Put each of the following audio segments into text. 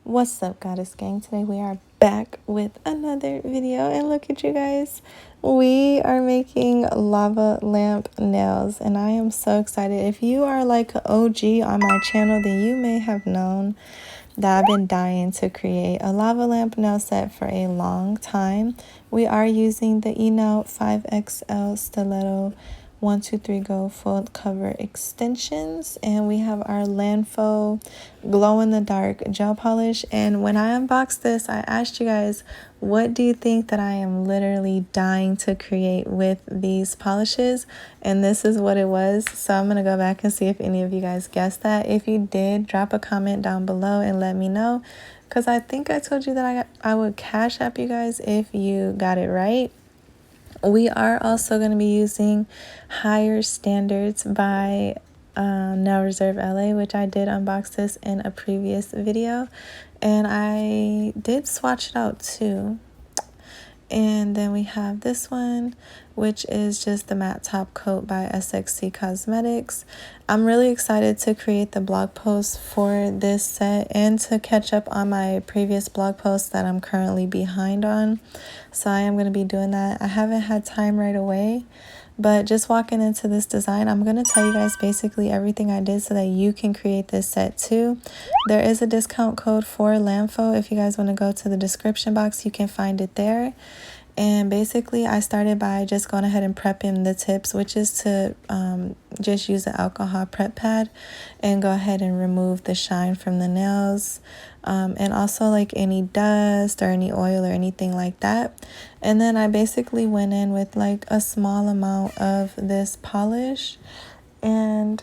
What's up, goddess gang? Today we are back with another video, and look at you guys, we are making lava lamp nails, and I am so excited. If you are like an OG on my channel, then you may have known that I've been dying to create a lava lamp nail set for a long time. We are using the eNail 5XL stiletto 123 Go full cover extensions, and we have our LanFo glow in the dark gel polish. And when I unboxed this, I asked you guys, what do you think that I am literally dying to create with these polishes? And this is what it was. So I'm gonna go back and see if any of you guys guessed that. If you did, drop a comment down below and let me know, because I think I told you that I would cash app you guys if you got it right. We are also going to be using Higher Standards by Nail Reserve LA, which I did unbox this in a previous video, and I did swatch it out too. And then we have this one, which is just the matte top coat by SXC Cosmetics. I'm really excited to create the blog post for this set and to catch up on my previous blog posts that I'm currently behind on. So I am going to be doing that. I haven't had time right away, but just walking into this design, I'm going to tell you guys basically everything I did so that you can create this set too. There is a discount code for LanFo. If you guys want to go to the description box, you can find it there. And basically, I started by just going ahead and prepping the tips, which is to just use an alcohol prep pad and go ahead and remove the shine from the nails, and also like any dust or any oil or anything like that. And then I basically went in with like a small amount of this polish, and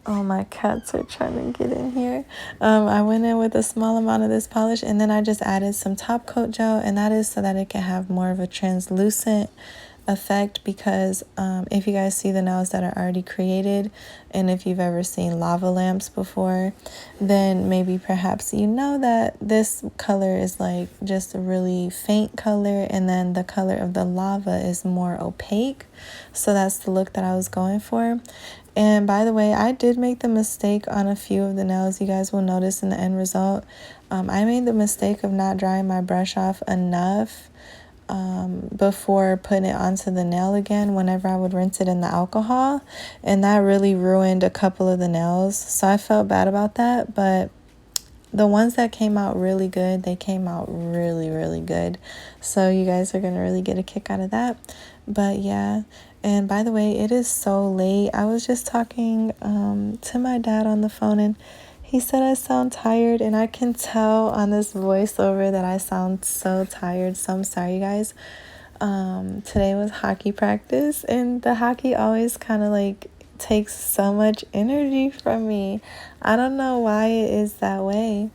oh, my cats are trying to get in here. I went in with a small amount of this polish, and then I just added some top coat gel, and that is so that it can have more of a translucent effect, because if you guys see the nails that are already created, and if you've ever seen lava lamps before, then maybe perhaps you know that this color is like just a really faint color, and then the color of the lava is more opaque. So that's the look that I was going for. And by the way, I did make the mistake on a few of the nails. You guys will notice in the end result, I made the mistake of not drying my brush off enough before putting it onto the nail again whenever I would rinse it in the alcohol, and that really ruined a couple of the nails. So I felt bad about that, but the ones that came out really good, they came out really, really good. So you guys are going to really get a kick out of that. But yeah, and by the way, it is so late. I was just talking to my dad on the phone, and he said I sound tired, and I can tell on this voiceover that I sound so tired. So I'm sorry, guys. Today was hockey practice, and the hockey always kind of like takes so much energy from me. I don't know why it is that way,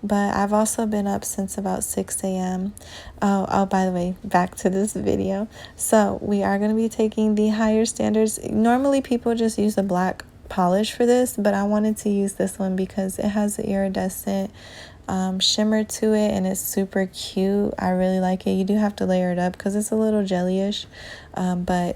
but I've also been up since about 6 a.m. Oh, by the way, back to this video. So we are going to be taking the Higher Standards. Normally people just use a black polish for this, but I wanted to use this one because it has the iridescent shimmer to it, and it's super cute. I really like it. You do have to layer it up because it's a little jellyish, but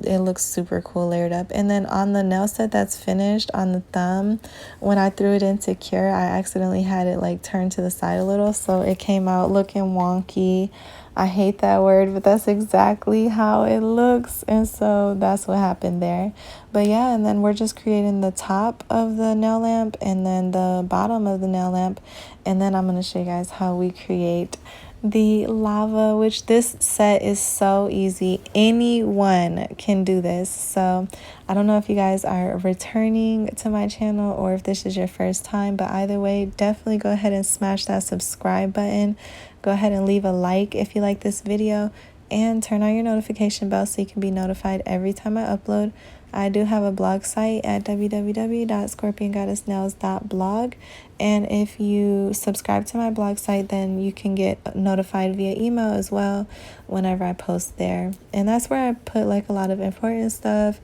it looks super cool layered up. And then on the nail set that's finished on the thumb, when I threw it into cure, I accidentally had it like turned to the side a little, so it came out looking wonky. I hate that word, but that's exactly how it looks, and so that's what happened there. But yeah, and then we're just creating the top of the nail lamp and then the bottom of the nail lamp, and then I'm going to show you guys how we create the lava, which this set is so easy. Anyone can do this. So I don't know if you guys are returning to my channel or if this is your first time, but either way, definitely go ahead and smash that subscribe button. Go ahead and leave a like if you like this video, and turn on your notification bell so you can be notified every time I upload. I do have a blog site at www.scorpiongoddessnails.blog, and if you subscribe to my blog site, then you can get notified via email as well whenever I post there. And that's where I put like a lot of important stuff,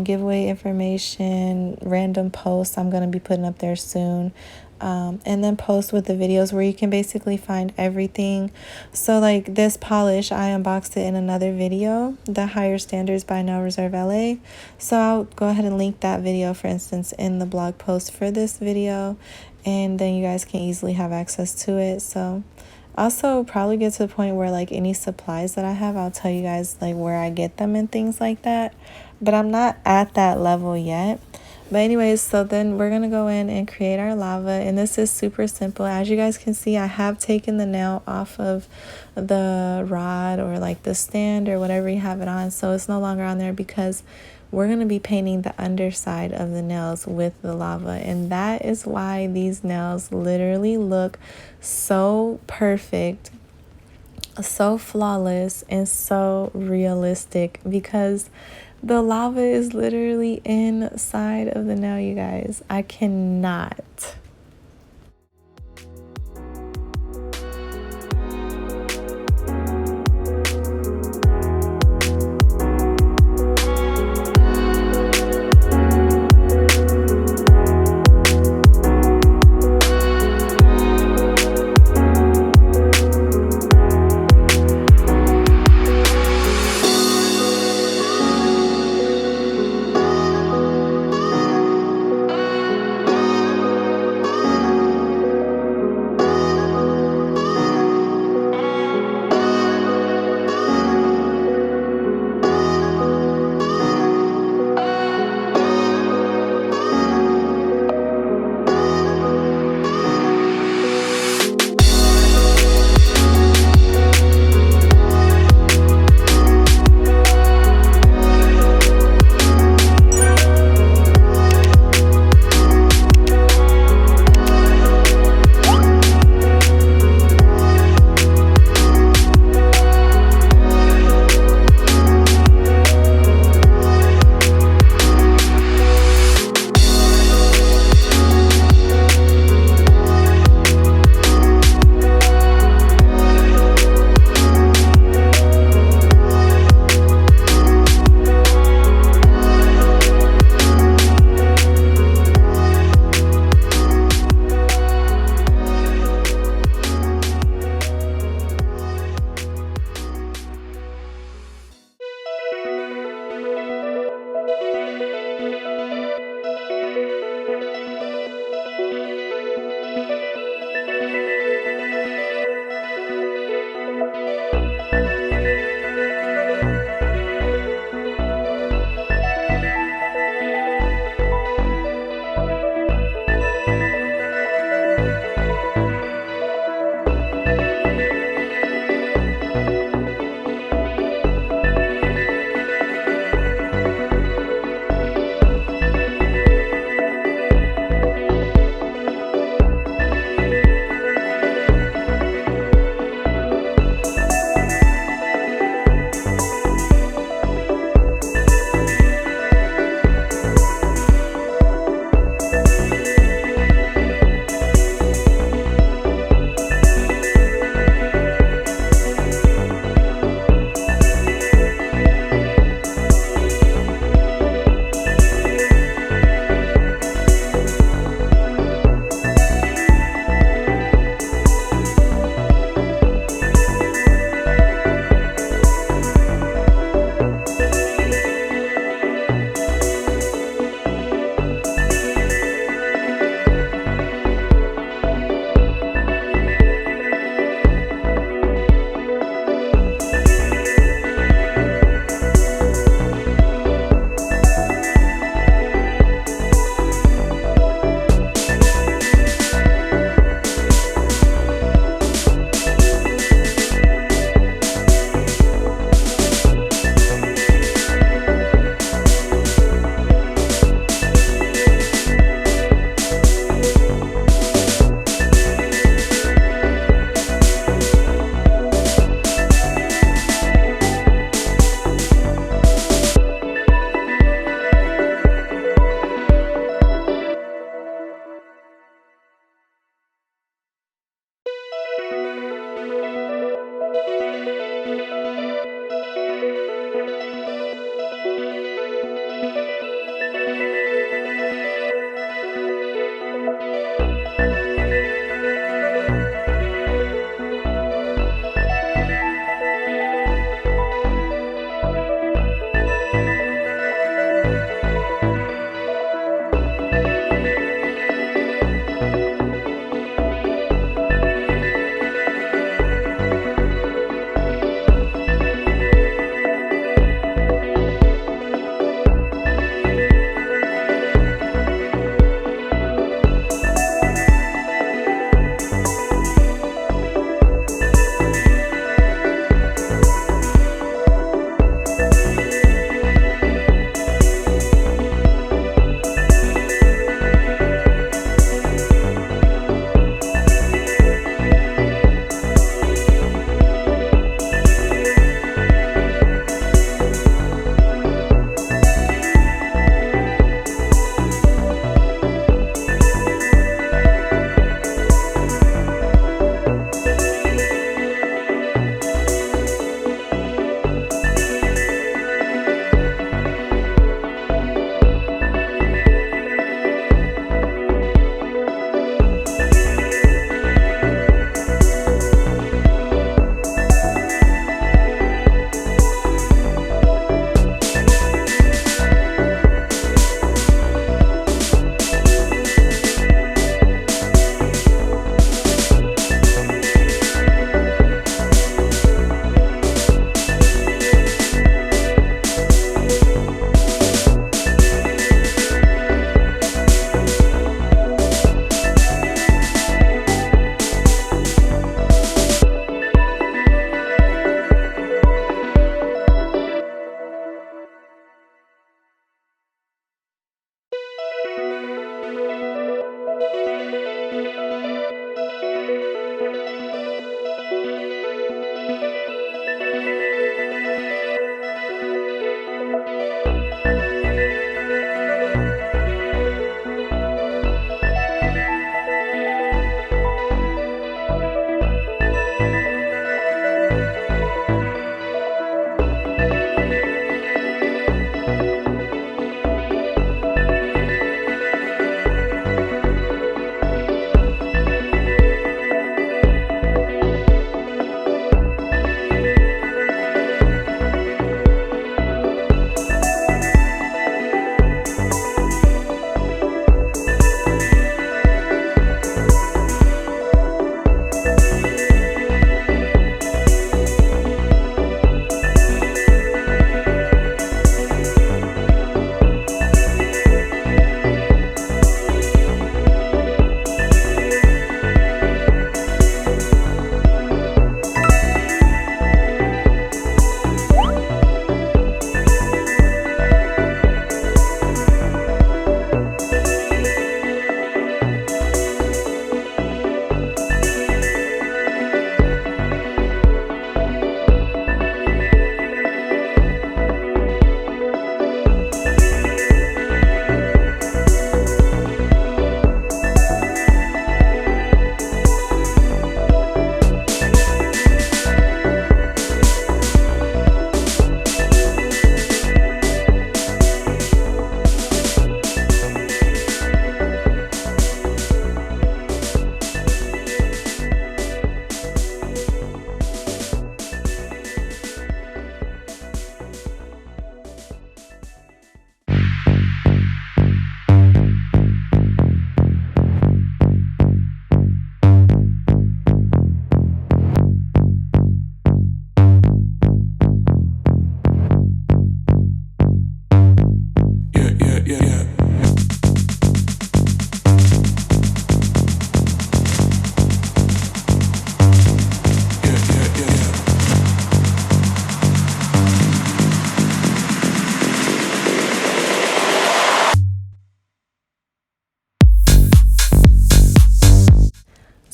giveaway information, random posts I'm going to be putting up there soon. and then post with the videos where you can basically find everything. So like this polish, I unboxed it in another video, the Higher Standards by Now Reserve LA. So I'll go ahead and link that video, for instance, in the blog post for this video, and then you guys can easily have access to it. So also probably get to the point where like any supplies that I have, I'll tell you guys like where I get them and things like that, but I'm not at that level yet. But anyways, so then we're gonna go in and create our lava, and this is super simple. As you guys can see, I have taken the nail off of the rod or like the stand or whatever you have it on, so it's no longer on there because we're going to be painting the underside of the nails with the lava. And that is why these nails literally look so perfect, so flawless, and so realistic, because the lava is literally inside of the nail, you guys. I cannot.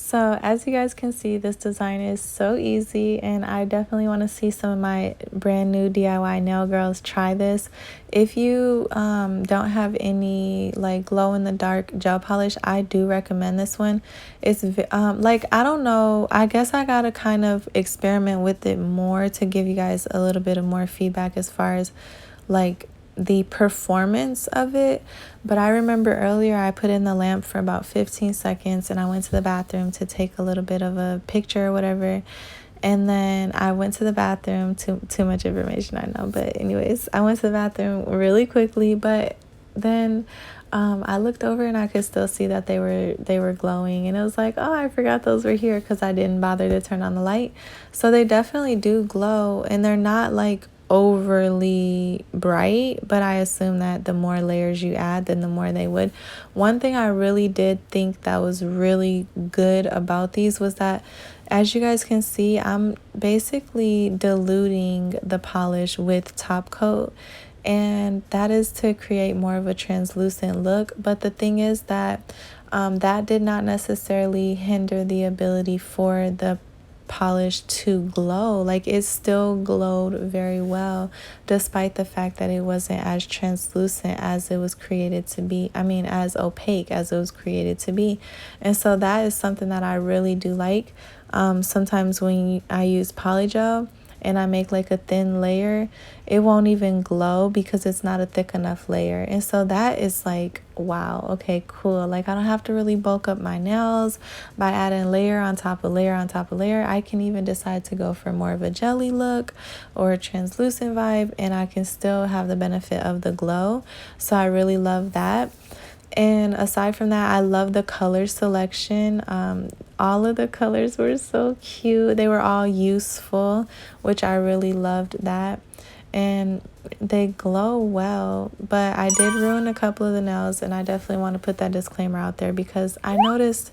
So as you guys can see, this design is so easy, and I definitely want to see some of my brand new DIY nail girls try this. If you don't have any like glow in the dark gel polish, I do recommend this one. It's like, I don't know, I guess I gotta kind of experiment with it more to give you guys a little bit of more feedback as far as like the performance of it. But I remember earlier I put in the lamp for about 15 seconds and I went to the bathroom to take a little bit of a picture or whatever, and then I went to the bathroom. Too much information, I know, but anyways, I went to the bathroom really quickly, but then I looked over and I could still see that they were glowing, and it was like, oh, I forgot those were here because I didn't bother to turn on the light. So they definitely do glow, and they're not like overly bright, but I assume that the more layers you add, then the more they would. One thing I really did think that was really good about these was that, as you guys can see, I'm basically diluting the polish with top coat, and that is to create more of a translucent look. But the thing is that that did not necessarily hinder the ability for the polish to glow. Like, it still glowed very well, despite the fact that it wasn't as translucent as it was created to be. I mean, as opaque as it was created to be. And so that is something that I really do like. Sometimes when I use polygel and I make like a thin layer, it won't even glow because it's not a thick enough layer. And so that is like, wow, okay, cool. Like, I don't have to really bulk up my nails by adding layer on top of layer on top of layer. I can even decide to go for more of a jelly look or a translucent vibe, and I can still have the benefit of the glow. So I really love that. And aside from that, I love the color selection. All of the colors were so cute. They were all useful, which I really loved that. And they glow well, but I did ruin a couple of the nails, and I definitely want to put that disclaimer out there because I noticed,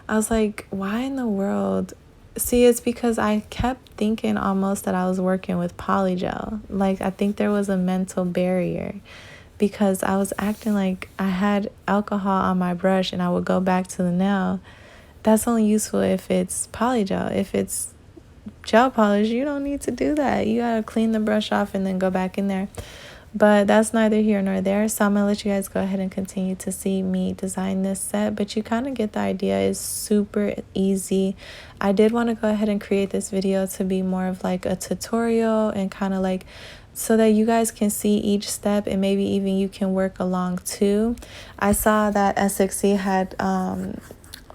I was like, why in the world? See, it's because I kept thinking almost that I was working with polygel. Like, I think there was a mental barrier, because I was acting like I had alcohol on my brush and I would go back to the nail. That's only useful if it's polygel. If it's gel polish, you don't need to do that. You gotta clean the brush off and then go back in there. But that's neither here nor there. So I'm gonna let you guys go ahead and continue to see me design this set. But you kind of get the idea. It's super easy. I did want to go ahead and create this video to be more of like a tutorial, and kind of like so that you guys can see each step, and maybe even you can work along too. I saw that 𝑠𝑥y had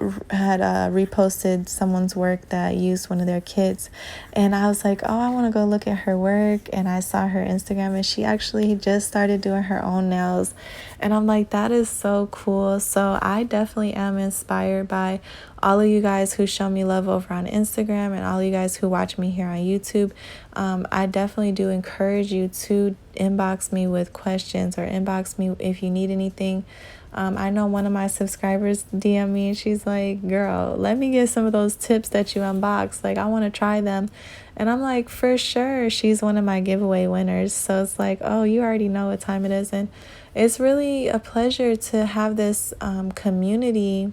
reposted someone's work that used one of their kits, and I was like, oh, I want to go look at her work. And I saw her Instagram, and she actually just started doing her own nails, and I'm like, that is so cool. So I definitely am inspired by all of you guys who show me love over on Instagram, and all of you guys who watch me here on YouTube. I definitely do encourage you to inbox me with questions, or inbox me if you need anything. I know one of my subscribers DM me, and she's like, girl, let me get some of those tips that you unboxed. Like, I want to try them. And I'm like, for sure. She's one of my giveaway winners. So it's like, oh, you already know what time it is. And it's really a pleasure to have this community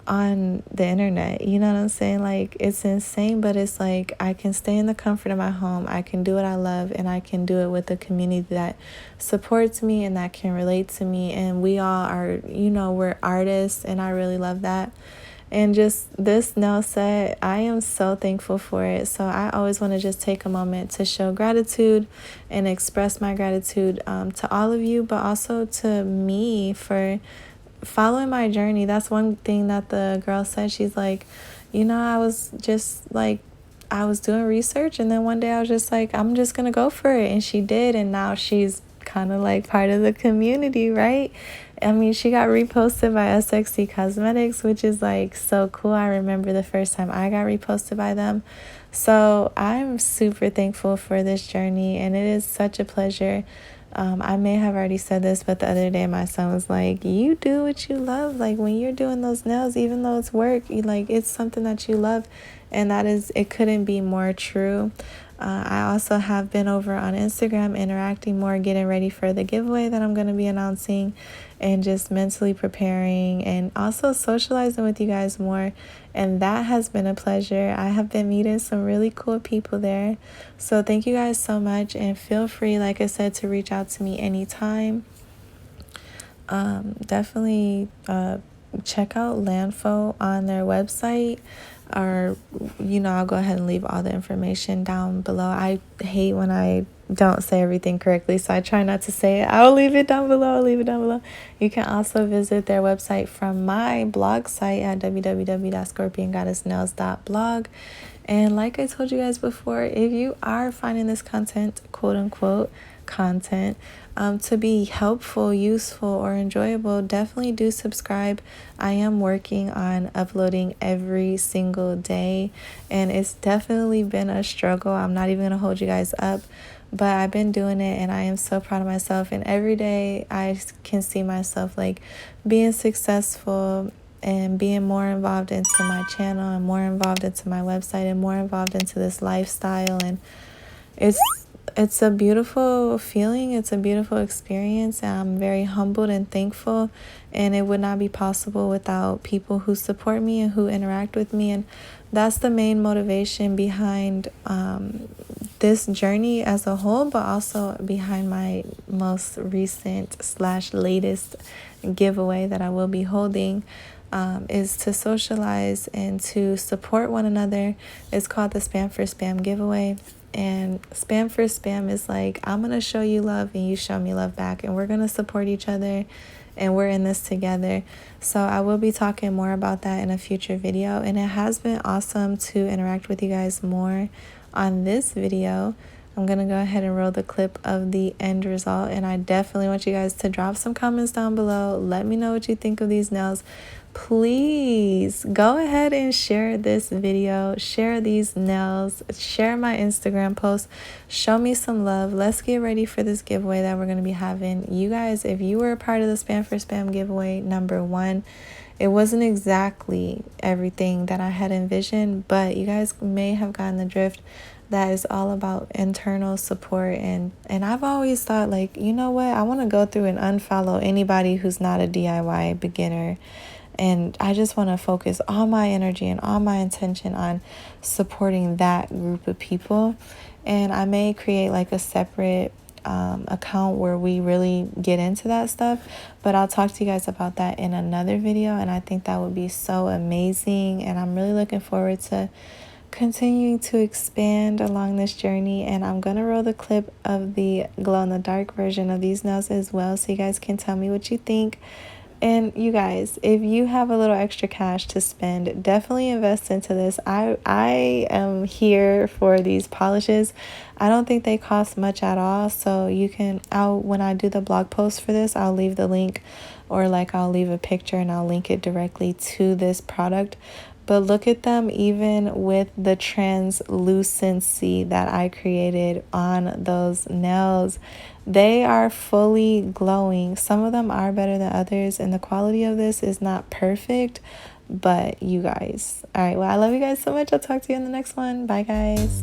on the internet. You know what I'm saying? Like, it's insane, but it's like I can stay in the comfort of my home. I can do what I love, and I can do it with a community that supports me and that can relate to me. And we all are, you know, we're artists, and I really love that. And just this nail set, I am so thankful for it. So I always want to just take a moment to show gratitude and express my gratitude to all of you, but also to me for following my journey. That's one thing that the girl said. She's like, you know, I was just like, I was doing research, and then one day I was just like, I'm just gonna go for it. And she did, and now she's kind of like part of the community, right? I mean, she got reposted by 𝑠𝑥y Cosmetics, which is like so cool. I remember the first time I got reposted by them. So I'm super thankful for this journey, and it is such a pleasure. I may have already said this, but the other day my son was like, you do what you love. Like, when you're doing those nails, even though it's work, it's something that you love, and it couldn't be more true. I also have been over on Instagram interacting more, getting ready for the giveaway that I'm going to be announcing, and just mentally preparing and also socializing with you guys more. And that has been a pleasure. I have been meeting some really cool people there. So thank you guys so much, and feel free, like I said, to reach out to me anytime. Definitely check out LanFo on their website, or I'll go ahead and leave all the information down below. I hate when I don't say everything correctly, so I try not to say it. I'll leave it down below. You can also visit their website from my blog site at www.scorpiongoddessnails.blog. And like I told you guys before, if you are finding this content, quote unquote content, to be helpful, useful, or enjoyable, definitely do subscribe. I am working on uploading every single day, and it's definitely been a struggle. I'm not even gonna hold you guys up, but I've been doing it, and I am so proud of myself. And every day I can see myself like being successful and being more involved into my channel, and more involved into my website, and more involved into this lifestyle. And it's a beautiful feeling. It's a beautiful experience. And I'm very humbled and thankful. And it would not be possible without people who support me and who interact with me. And that's the main motivation behind this journey as a whole, but also behind my most recent / latest giveaway that I will be holding. Is to socialize and to support one another. It's called the Spam for Spam giveaway. And Spam for Spam is like, I'm going to show you love and you show me love back, and we're going to support each other, and we're in this together. So I will be talking more about that in a future video. And it has been awesome to interact with you guys more on this video. I'm going to go ahead and roll the clip of the end result, and I definitely want you guys to drop some comments down below. Let me know what you think of these nails. Please go ahead and share this video, share these nails, share my Instagram post, show me some love. Let's get ready for this giveaway that we're going to be having. You guys, if you were a part of the Spam for Spam giveaway #1, it wasn't exactly everything that I had envisioned, but you guys may have gotten the drift. That is all about internal support. And I've always thought, like, you know what, I want to go through and unfollow anybody who's not a DIY beginner. And I just want to focus all my energy and all my intention on supporting that group of people. And I may create like a separate account where we really get into that stuff, but I'll talk to you guys about that in another video. And I think that would be so amazing, and I'm really looking forward to continuing to expand along this journey. And I'm gonna roll the clip of the glow in the dark version of these nails as well, so you guys can tell me what you think. And you guys, if you have a little extra cash to spend, definitely invest into this. I am here for these polishes. I don't think they cost much at all. So you can, when I do the blog post for this, I'll leave the link, or like I'll leave a picture and I'll link it directly to this product. But look at them, even with the translucency that I created on those nails. They are fully glowing. Some of them are better than others, and the quality of this is not perfect, but you guys. All right, well, I love you guys so much. I'll talk to you in the next one. Bye, guys.